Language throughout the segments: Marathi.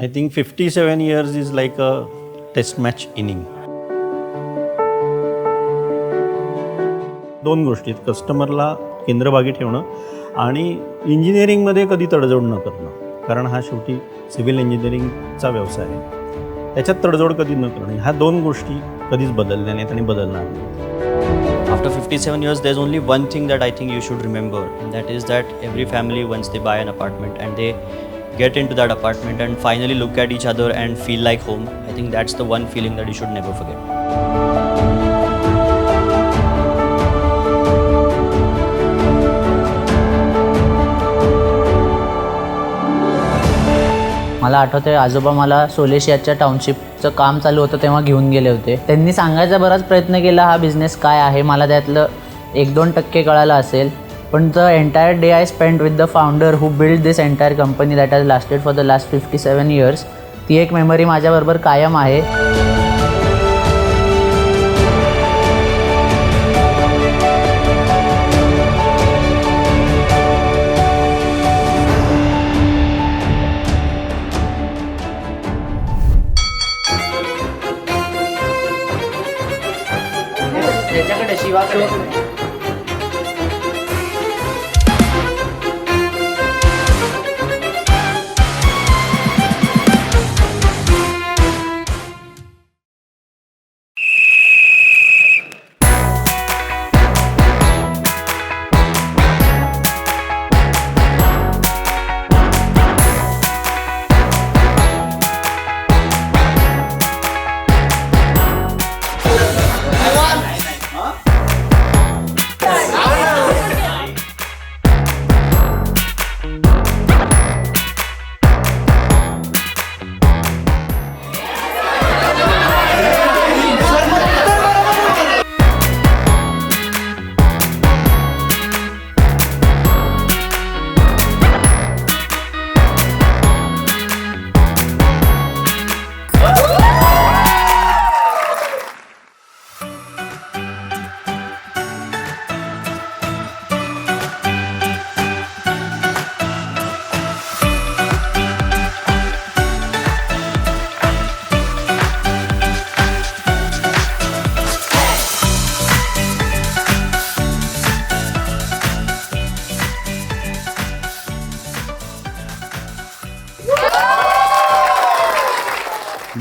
I think 57 years is like a test match inning. दोन गोष्टी, कस्टमरला केंद्रभागी ठेवणं आणि इंजिनिअरिंगमध्ये कधी तडजोड न करणं, कारण हा शेवटी सिव्हिल इंजिनिअरिंगचा व्यवसाय आहे. त्याच्यात तडजोड कधी न करणं, ह्या दोन गोष्टी कधीच बदलल्या नाहीत आणि बदलणार नाहीत. After 57 years, there's only one thing that I think you should remember, and that is that every family, once they buy an apartment and they get into that apartment and finally look at each other and feel like home, I think that's the one feeling that you should never forget. मला आठवते आजोबा मला सोलेशियाच्या टाउनशिपचं काम चालू होतं तेव्हा घेऊन गेले होते. त्यांनी सांगायचा बराच प्रयत्न केला हा बिझनेस काय आहे. मला त्यातलं 1-2% कळालं असेल, पण the entire day I spent with the founder who build this entire company that has lasted for the last 57 years, ती एक मेमरी माझ्याबरोबर कायम आहे. त्याच्याकडे शिवाकडे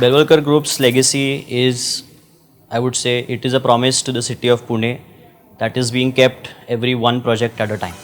Belvalkar Group's legacy is, I would say, it is a promise to the city of Pune that is being kept every one project at a time.